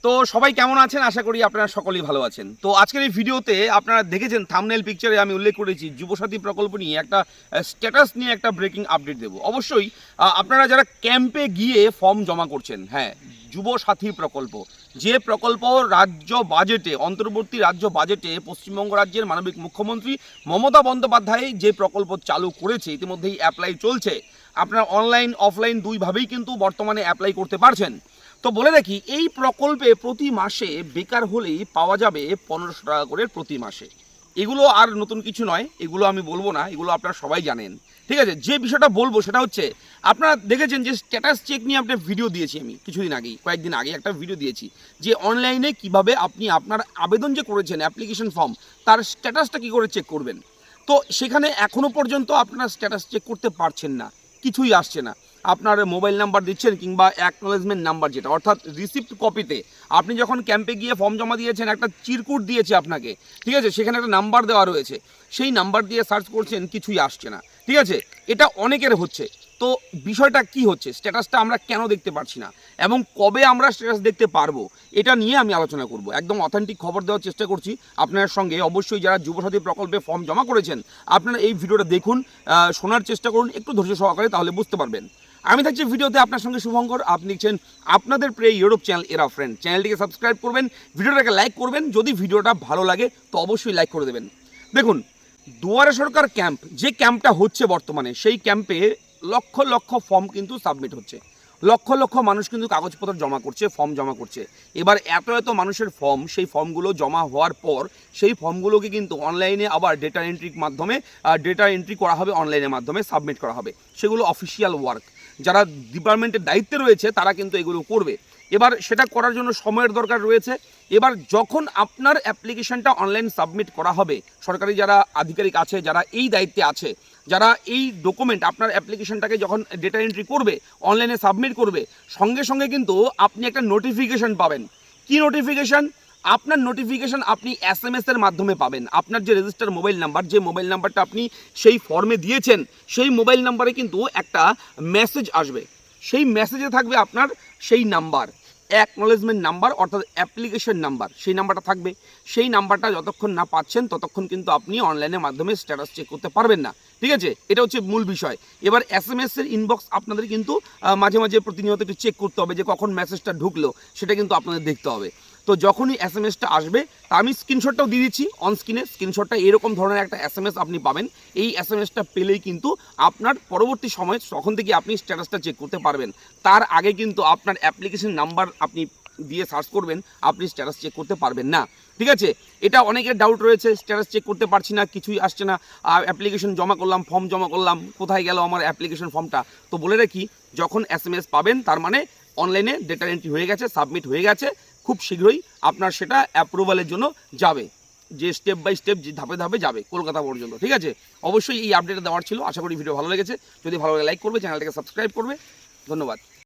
তো সবাই কেমন আছেন? আশা করি আপনারা সকলেই ভালো আছেন। তো আজকের এই ভিডিওতে আপনারা দেখেছেন থাম্বনেল পিকচারে আমি উল্লেখ করেছি যুবসাথী প্রকল্প নিয়ে একটা স্ট্যাটাস নিয়ে একটা ব্রেকিং আপডেট দেব। অবশ্যই আপনারা যারা ক্যাম্পে গিয়ে ফর্ম জমা করছেন, হ্যাঁ, যুবসাথী প্রকল্প, যে প্রকল্প রাজ্য বাজেটে, অন্তর্বর্তী রাজ্য বাজেটে পশ্চিমবঙ্গ রাজ্যের মাননীয় মুখ্যমন্ত্রী মমতা বন্দ্যোপাধ্যায় যে প্রকল্প চালু করেছে, ইতিমধ্যেই অ্যাপ্লাই চলছে। আপনারা অনলাইন অফলাইন দুইভাবেই কিন্তু বর্তমানে অ্যাপ্লাই করতে পারছেন। তো বলে রাখি, এই প্রকল্পে প্রতি মাসে বেকার হলেই পাওয়া যাবে 1500 টাকা করে প্রতি মাসে। এগুলো আর নতুন কিছু নয়, এগুলো আমি বলবো না, এগুলো আপনারা সবাই জানেন। ঠিক আছে, যে বিষয়টা বলবো সেটা হচ্ছে, আপনারা দেখেছেন যে স্ট্যাটাস চেক নিয়ে একটা ভিডিও দিয়েছি আমি কিছুদিন আগেই, কয়েকদিন আগে একটা ভিডিও দিয়েছি যে অনলাইনে কিভাবে আপনি আপনার আবেদন যে করেছেন অ্যাপ্লিকেশন ফর্ম, তার স্ট্যাটাসটা কী করে চেক করবেন। তো সেখানে এখনও পর্যন্ত আপনারা স্ট্যাটাস চেক করতে পারছেন না, কিছুই আসছে না। আপনার মোবাইল নাম্বার দিচ্ছেন কিংবা অ্যাকনোলেজমেন্ট নাম্বার, যেটা অর্থাৎ রিসিপ্ট কপিতে আপনি যখন ক্যাম্পে গিয়ে ফর্ম জমা দিয়েছেন, একটা চিরকুট দিয়েছে আপনাকে, ঠিক আছে, সেখানে একটা নাম্বার দেওয়া রয়েছে, সেই নাম্বার দিয়ে সার্চ করছেন, কিছুই আসছে না। ঠিক আছে, এটা অনেকের হচ্ছে। তো বিষয়টা কি হচ্ছে, স্ট্যাটাসটা আমরা কেন দেখতে পারছি না এবং কবে আমরা স্ট্যাটাস দেখতে পারবো, এটা নিয়ে আমি আলোচনা করব। একদম অথেন্টিক খবর দেওয়ার চেষ্টা করছি আপনার সঙ্গে। অবশ্যই যারা যুবসাথী প্রকল্পে ফর্ম জমা করেছেন, আপনারা এই ভিডিওটা দেখুন, শোনার চেষ্টা করুন একটু ধৈর্য সহকারে, তাহলে বুঝতে পারবেন। আমি থাকছি ভিডিওতে আপনার সঙ্গে শুভঙ্কর। আপনি দেখছেন আপনাদের প্রিয় ইউটিউব চ্যানেল এরা ফ্রেন্ড। চ্যানেলটিকে সাবস্ক্রাইব করবেন, ভিডিওটাকে লাইক করবেন, যদি ভিডিওটা ভালো লাগে তো অবশ্যই লাইক করে দেবেন। দেখুন, দুয়ারে সরকার ক্যাম্প, যে ক্যাম্পটা হচ্ছে বর্তমানে, সেই ক্যাম্পে লক্ষ লক্ষ ফর্ম কিন্তু সাবমিট হচ্ছে, লক্ষ লক্ষ মানুষ কিন্তু কাগজপত্র জমা করছে, ফর্ম জমা করছে। এবার এত এত মানুষের ফর্ম, সেই ফর্মগুলো জমা হওয়ার পর সেই ফর্মগুলোকে কিন্তু অনলাইনে আবার ডেটা এন্ট্রির মাধ্যমে ডেটা এন্ট্রি করা হবে, অনলাইনের মাধ্যমে সাবমিট করা হবে। সেগুলো অফিসিয়াল ওয়ার্ক, যারা ডিপার্টমেন্টের দায়িত্বে রয়েছে তারা কিন্তু এগুলো করবে। এবার সেটা করার জন্য সময়ের দরকার রয়েছে। এবার যখন আপনার অ্যাপ্লিকেশনটা অনলাইন সাবমিট করা হবে, সরকারি যারা আধিকারিক আছে, যারা এই দায়িত্বে আছে, যারা এই ডকুমেন্ট আপনার অ্যাপ্লিকেশনটাকে যখন ডেটা এন্ট্রি করবে, অনলাইনে সাবমিট করবে, সঙ্গে সঙ্গে কিন্তু আপনি একটা নোটিফিকেশন পাবেন। কি নোটিফিকেশন? আপনার নোটিফিকেশন আপনি SMS এর মাধ্যমে পাবেন। আপনার যে রেজিস্টার মোবাইল নাম্বার, যে মোবাইল নাম্বারটা আপনি সেই ফর্মে দিয়েছেন, সেই মোবাইল নাম্বারে কিন্তু একটা মেসেজ আসবে। সেই মেসেজে থাকবে আপনার সেই নাম্বার, অ্যাকনোলেজমেন্ট নাম্বার অর্থাৎ অ্যাপ্লিকেশন নাম্বার, সেই নাম্বারটা থাকবে। সেই নাম্বারটা যতক্ষণ না পাচ্ছেন ততক্ষণ কিন্তু আপনি অনলাইনের মাধ্যমে স্ট্যাটাস চেক করতে পারবেন না। ঠিক আছে, এটা হচ্ছে মূল বিষয়। এবার SMS এর ইনবক্স আপনাদের কিন্তু মাঝে মাঝে প্রতিনিয়ত একটু চেক করতে হবে যে কখন মেসেজটা ঢুকলো, সেটা কিন্তু আপনাদের দেখতে হবে। তো যখনই SMS-টা আসবে, তা আমি স্ক্রিনশটটাও দিয়ে দিচ্ছি অন স্ক্রিনে। স্ক্রিনশটটা এরকম ধরনের একটা SMS আপনি পাবেন। এই SMS-টা পেলেই কিন্তু আপনার পরবর্তী সময় তখন থেকে আপনি স্ট্যাটাসটা চেক করতে পারবেন। তার আগে কিন্তু আপনার অ্যাপ্লিকেশন নাম্বার আপনি দিয়ে সার্চ করবেন, আপনি স্ট্যাটাস চেক করতে পারবেন না। ঠিক আছে, এটা অনেকের ডাউট রয়েছে, স্ট্যাটাস চেক করতে পারছি না, কিছুই আসছে না, অ্যাপ্লিকেশন জমা করলাম, ফর্ম জমা করলাম, কোথায় গেল আমার অ্যাপ্লিকেশন ফর্মটা। তো বলে রাখি, যখন SMS পাবেন তার মানে অনলাইনে ডেটা এন্ট্রি হয়ে গেছে, সাবমিট হয়ে গেছে। খুব শীঘ্রই আপনার সেটা অ্যাপ্রুভালের জন্য যাবে, যে স্টেপ বাই স্টেপ যে ধাপে ধাপে যাবে কলকাতা পর্যন্ত। ঠিক আছে, অবশ্যই এই আপডেটটা দেওয়ার ছিল। আশা করি ভিডিও ভালো লেগেছে। যদি ভালো লাগে লাইক করবে, চ্যানেলটাকে সাবস্ক্রাইব করবে। ধন্যবাদ।